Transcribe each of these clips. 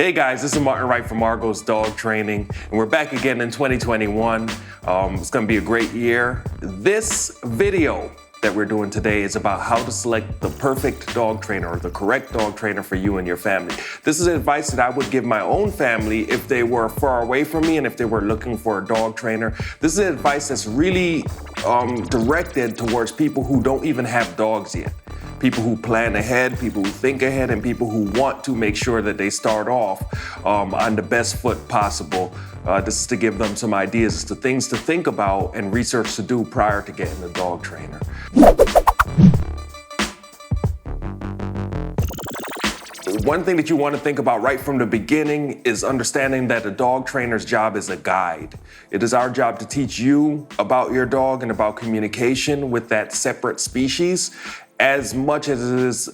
Hey guys, this is Martin Wright from Argos Dog Training, and we're back again in 2021. It's gonna be a great year. This video that we're doing today is about how to select the perfect dog trainer or the correct dog trainer for you and your family. This is advice that I would give my own family if they were far away from me and if they were looking for a dog trainer. This is advice that's really directed towards people who don't even have dogs yet. People who plan ahead, people who think ahead, and people who want to make sure that they start off on the best foot possible. This is to give them some ideas as to things to think about and research to do prior to getting a dog trainer. One thing that you want to think about right from the beginning is understanding that a dog trainer's job is a guide. It is our job to teach you about your dog and about communication with that separate species, as much as it is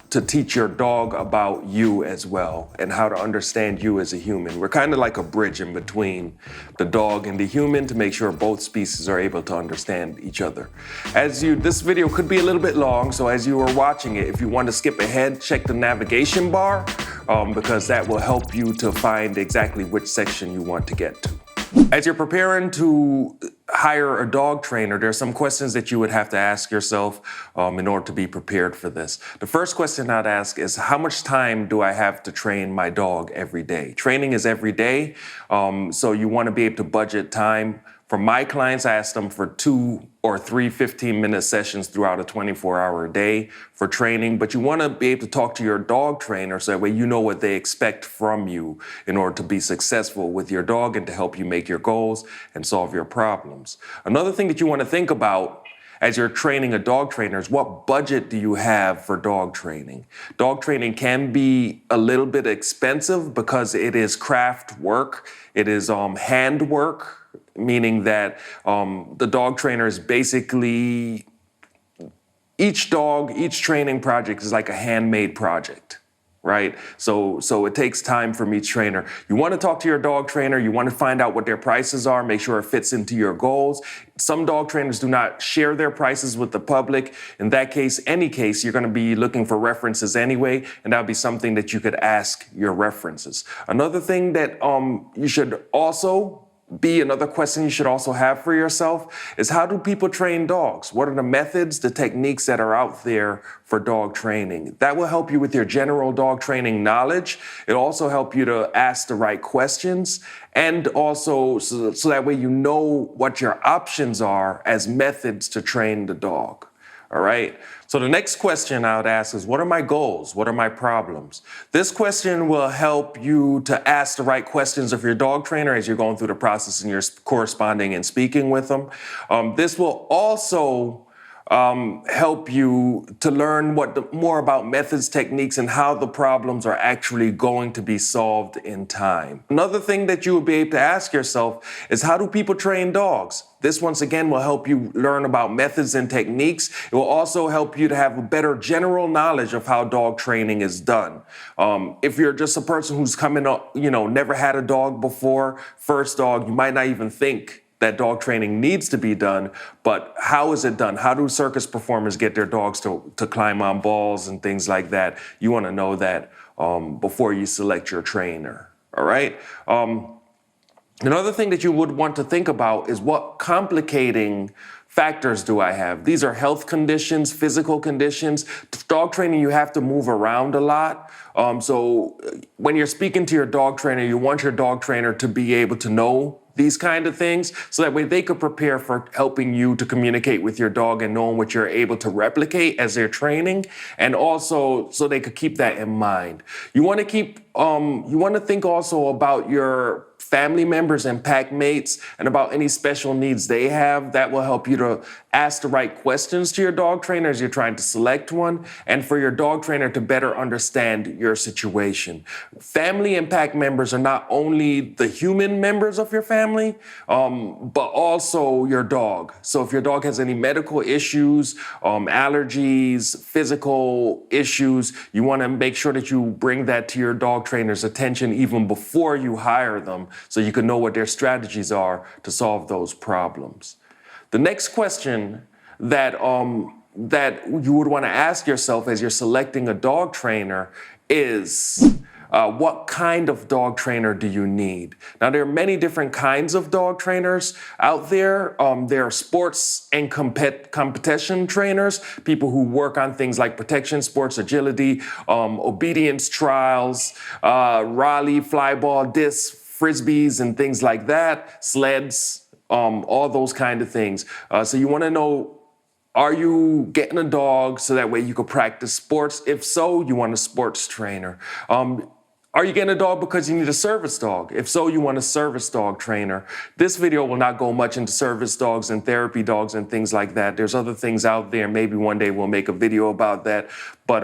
to teach your dog about you as well and how to understand you as a human. We're kind of like a bridge in between the dog and the human to make sure both species are able to understand each other. This video could be a little bit long, so as you are watching it, if you want to skip ahead, check the navigation bar because that will help you to find exactly which section you want to get to. As you're preparing to hire a dog trainer, there are some questions that you would have to ask yourself in order to be prepared for this. The first question I'd ask is, how much time do I have to train my dog every day? Training is every day, so you want to be able to budget time. For my clients, I ask them for 2 or 3 15-minute sessions throughout a 24-hour day for training, but you want to be able to talk to your dog trainer so that way you know what they expect from you in order to be successful with your dog and to help you make your goals and solve your problems. Another thing that you want to think about as you're training a dog trainer is, what budget do you have for dog training? Dog training can be a little bit expensive because it is craft work. It is hand work, meaning that the dog trainer is basically, each training project is like a handmade project, right? So it takes time from each trainer. You want to talk to your dog trainer, you want to find out what their prices are, make sure it fits into your goals. Some dog trainers do not share their prices with the public. In that case, any case, you're going to be looking for references anyway, and that would be something that you could ask your references. Another thing that another question you should also have for yourself is, how do people train dogs? What are the methods, the techniques that are out there for dog training? That will help you with your general dog training knowledge. It'll also help you to ask the right questions, and also so that way you know what your options are as methods to train the dog. All right. So the next question I would ask is, what are my goals? What are my problems? This question will help you to ask the right questions of your dog trainer as you're going through the process and you're corresponding and speaking with them. This will also help you to learn more about methods, techniques, and how the problems are actually going to be solved in time. Another thing that you will be able to ask yourself is, how do people train dogs? This, once again, will help you learn about methods and techniques. It will also help you to have a better general knowledge of how dog training is done. If you're just a person who's coming up, never had a dog before, first dog, you might not even think that dog training needs to be done, but how is it done? How do circus performers get their dogs to climb on balls and things like that? You want to know that before you select your trainer, all right? Another thing that you would want to think about is, what complicating factors do I have? These are health conditions, physical conditions. Dog training, you have to move around a lot. So when you're speaking to your dog trainer, you want your dog trainer to be able to know these kind of things, so that way they could prepare for helping you to communicate with your dog and knowing what you're able to replicate as they're training, and also so they could keep that in mind. You want to think also about your family members and pack mates and about any special needs they have. That will help you to ask the right questions to your dog trainer as you're trying to select one, and for your dog trainer to better understand your situation. Family and pack members are not only the human members of your family, but also your dog. So if your dog has any medical issues, allergies, physical issues, you want to make sure that you bring that to your dog trainer's attention even before you hire them, so you can know what their strategies are to solve those problems. The next question that you would want to ask yourself as you're selecting a dog trainer is, What kind of dog trainer do you need? Now, there are many different kinds of dog trainers out there. There are sports and competition trainers, people who work on things like protection, sports, agility, obedience trials, raleigh, flyball, disc, frisbees, and things like that, sleds, all those kind of things. So you want to know, are you getting a dog so that way you can practice sports? If so, you want a sports trainer. Are you getting a dog because you need a service dog? If so, you want a service dog trainer. This video will not go much into service dogs and therapy dogs and things like that. There's other things out there. Maybe one day we'll make a video about that. But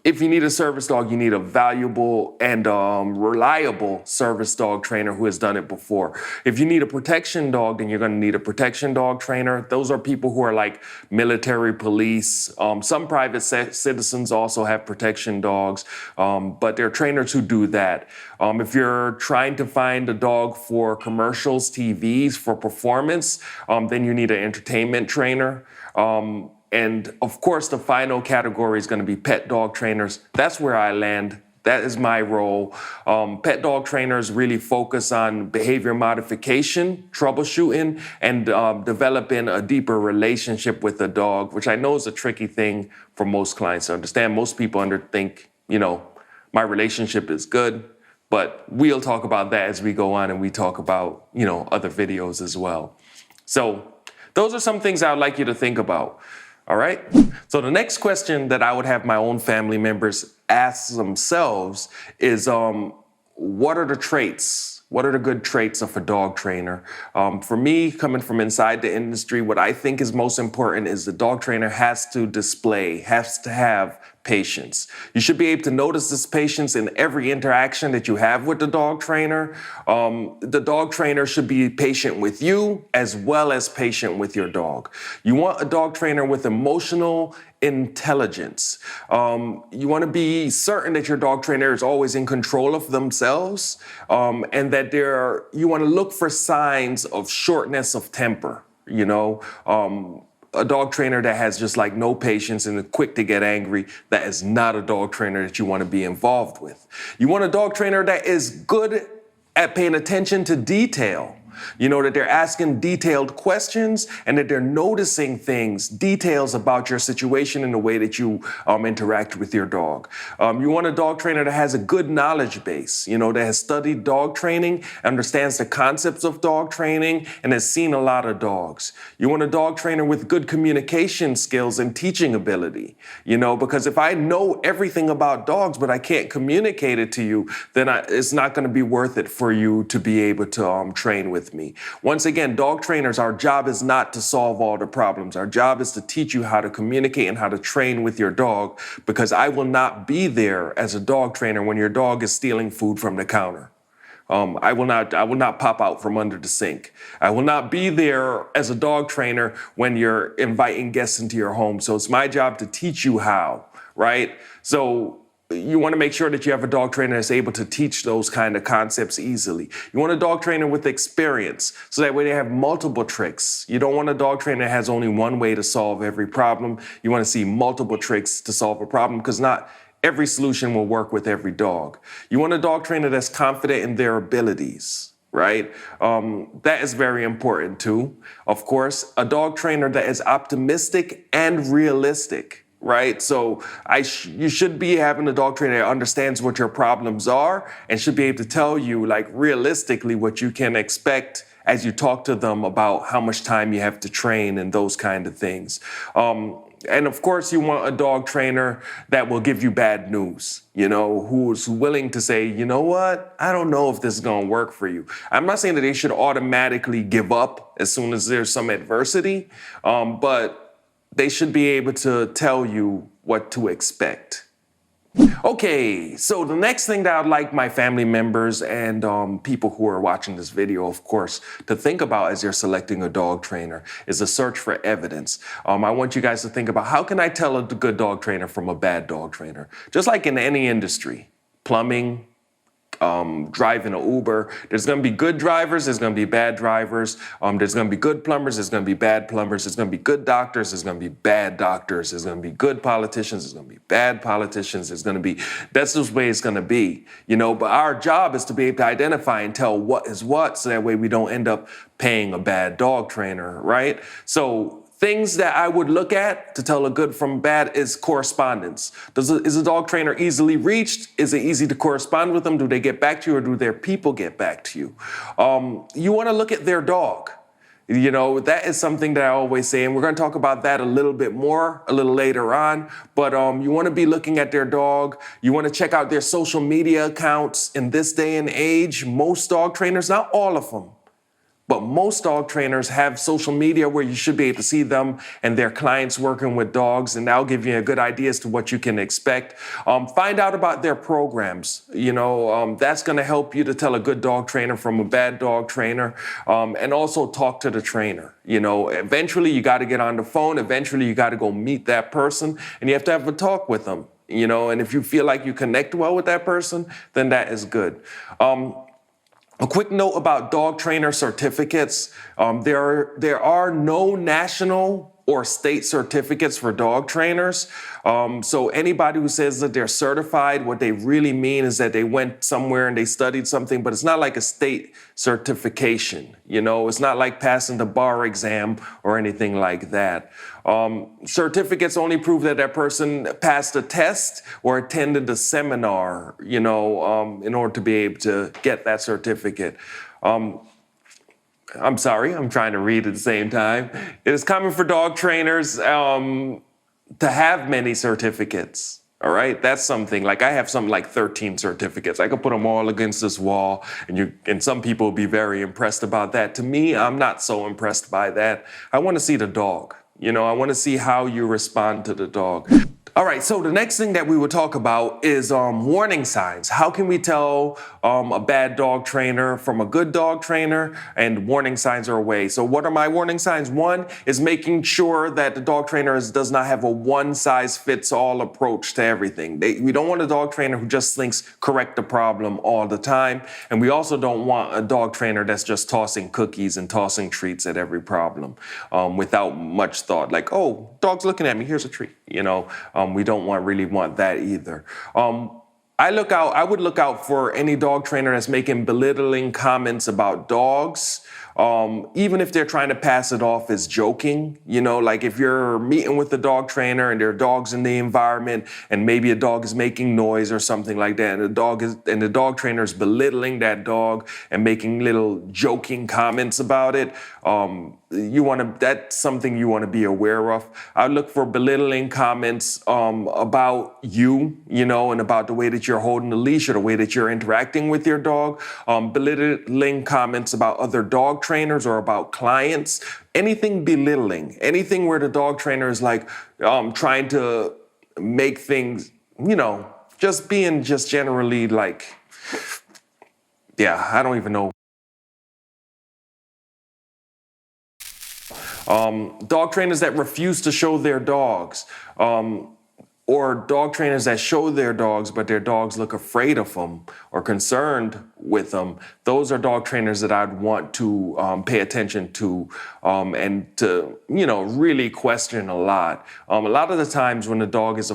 if you need a service dog, you need a valuable and reliable service dog trainer who has done it before. If you need a protection dog, then you're going to need a protection dog trainer. Those are people who are like military, police. Some private citizens also have protection dogs, but there are trainers who do that. If you're trying to find a dog for commercials, TVs, for performance, then you need an entertainment trainer. And of course, the final category is going to be pet dog trainers. That's where I land. That is my role. Pet dog trainers really focus on behavior modification, troubleshooting, and developing a deeper relationship with the dog, which I know is a tricky thing for most clients to understand. Most people think, my relationship is good, but we'll talk about that as we go on and we talk about, other videos as well. So those are some things I would like you to think about. All right. So the next question that I would have my own family members ask themselves is, what are the traits? What are the good traits of a dog trainer? For me, coming from inside the industry, what I think is most important is the dog trainer has to have patience. You should be able to notice this patience in every interaction that you have with the dog trainer. The dog trainer should be patient with you as well as patient with your dog. You want a dog trainer with emotional intelligence. You want to be certain that your dog trainer is always in control of themselves, and that you want to look for signs of shortness of temper. A dog trainer that has just like no patience and is quick to get angry, that is not a dog trainer that you want to be involved with. You want a dog trainer that is good at paying attention to detail. That they're asking detailed questions and that they're noticing details about your situation in the way that you interact with your dog. You want a dog trainer that has a good knowledge base, that has studied dog training, understands the concepts of dog training, and has seen a lot of dogs. You want a dog trainer with good communication skills and teaching ability, because if I know everything about dogs, but I can't communicate it to you, then it's not going to be worth it for you to be able to train with me. Once again, dog trainers, our job is not to solve all the problems. Our job is to teach you how to communicate and how to train with your dog, because I will not be there as a dog trainer when your dog is stealing food from the counter. I will not pop out from under the sink. I will not be there as a dog trainer when you're inviting guests into your home. So it's my job to teach you how, right? So you want to make sure that you have a dog trainer that's able to teach those kind of concepts easily. You want a dog trainer with experience, so that way they have multiple tricks. You don't want a dog trainer that has only one way to solve every problem. You want to see multiple tricks to solve a problem, because not every solution will work with every dog. You want a dog trainer that's confident in their abilities, right? That is very important too. Of course, a dog trainer that is optimistic and realistic. Right? So you should be having a dog trainer that understands what your problems are and should be able to tell you, like, realistically what you can expect as you talk to them about how much time you have to train and those kind of things. And of course, you want a dog trainer that will give you bad news, who's willing to say, you know what, I don't know if this is going to work for you. I'm not saying that they should automatically give up as soon as there's some adversity, but they should be able to tell you what to expect. Okay, so the next thing that I'd like my family members and people who are watching this video, of course, to think about as you're selecting a dog trainer is a search for evidence. I want you guys to think about, how can I tell a good dog trainer from a bad dog trainer? Just like in any industry, plumbing, driving an Uber. There's going to be good drivers, there's going to be bad drivers, there's going to be good plumbers, there's going to be bad plumbers, there's going to be good doctors, there's going to be bad doctors, there's going to be good politicians, there's going to be bad politicians, there's going to be, that's the way it's going to be, but our job is to be able to identify and tell what is what, so that way we don't end up paying a bad dog trainer, right? So things that I would look at to tell a good from bad is correspondence. Is a dog trainer easily reached? Is it easy to correspond with them? Do they get back to you, or do their people get back to you? You want to look at their dog. That is something that I always say, and we're going to talk about that a little bit more a little later on. But you want to be looking at their dog. You want to check out their social media accounts. In this day and age, most dog trainers, not all of them, but most dog trainers have social media where you should be able to see them and their clients working with dogs, and that'll give you a good idea as to what you can expect. Find out about their programs. That's going to help you to tell a good dog trainer from a bad dog trainer, and also talk to the trainer. Eventually you got to get on the phone. Eventually you got to go meet that person, and you have to have a talk with them. And if you feel like you connect well with that person, then that is good. A quick note about dog trainer certificates. There are no national or state certificates for dog trainers. So anybody who says that they're certified, what they really mean is that they went somewhere and they studied something, but it's not like a state certification. It's not like passing the bar exam or anything like that. Certificates only prove that that person passed a test or attended a seminar, in order to be able to get that certificate. I'm sorry, I'm trying to read at the same time. It is common for dog trainers to have many certificates. All right, that's something. Like I have something like 13 certificates. I could put them all against this wall, and some people will be very impressed about that. To me, I'm not so impressed by that. I want to see the dog. I want to see how you respond to the dog. All right, so the next thing that we will talk about is warning signs. How can we tell a bad dog trainer from a good dog trainer? And warning signs are a way. So what are my warning signs? One is making sure that the dog trainer does not have a one-size-fits-all approach to everything. We don't want a dog trainer who just thinks correct the problem all the time. And we also don't want a dog trainer that's just tossing cookies and tossing treats at every problem without much thought. Like, oh, dog's looking at me, here's a treat. We don't really want that either. I would look out for any dog trainer that's making belittling comments about dogs, even if they're trying to pass it off as joking. Like if you're meeting with the dog trainer and there are dogs in the environment and maybe a dog is making noise or something like that, and the dog trainer is belittling that dog and making little joking comments about it, that's something you want to be aware of. I look for belittling comments about you, and about the way that you're holding the leash or the way that you're interacting with your dog. Belittling comments about other dog trainers or about clients. Anything belittling, anything where the dog trainer is like trying to make things, just being just generally like, I don't even know. Dog trainers that refuse to show their dogs, or dog trainers that show their dogs, but their dogs look afraid of them or concerned with them. Those are dog trainers that I'd want to pay attention to and to, really question a lot. A lot of the times when the dog is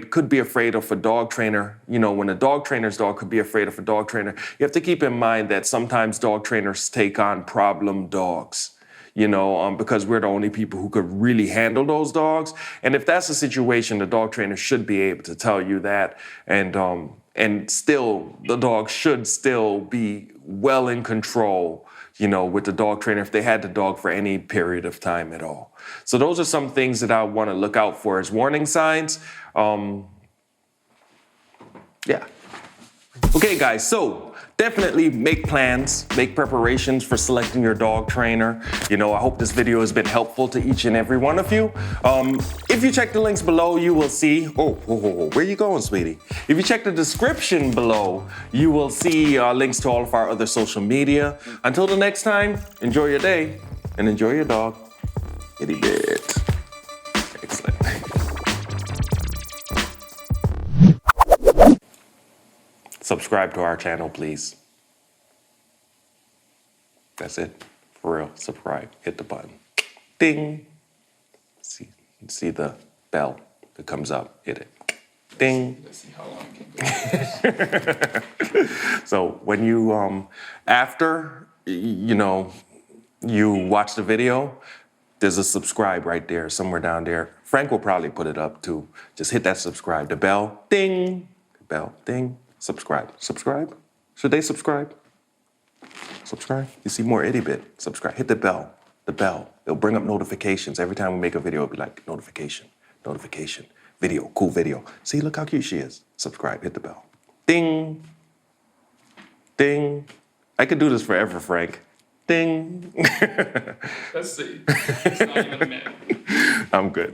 could be afraid of a dog trainer, when a dog trainer's dog could be afraid of a dog trainer, you have to keep in mind that sometimes dog trainers take on problem dogs. Because we're the only people who could really handle those dogs. And if that's the situation, the dog trainer should be able to tell you that. And still, the dog should still be well in control, with the dog trainer if they had the dog for any period of time at all. So those are some things that I want to look out for as warning signs. Okay, guys, so definitely make plans, make preparations for selecting your dog trainer. I hope this video has been helpful to each and every one of you. If you check the links below, you will see, where are you going, sweetie? If you check the description below, you will see links to all of our other social media. Until the next time, enjoy your day and enjoy your dog. Itty bit. Excellent. subscribe to our channel, please. That's it. For real, subscribe. Hit the button. Ding. See the bell that comes up. Hit it. Ding. Let's see how long it can go. So when you, after, you watch the video, there's a subscribe right there, somewhere down there. Frank will probably put it up too. Just hit that subscribe. The bell, ding. The bell, ding. Subscribe. Subscribe? Should they subscribe? Subscribe? You see more itty bit. Subscribe. Hit the bell. The bell. It'll bring up notifications. Every time we make a video, it'll be like notification, notification. Video, cool video. See, look how cute she is. Subscribe. Hit the bell. Ding. Ding. I could do this forever, Frank. Ding. Let's see. It's not even a minute. I'm good.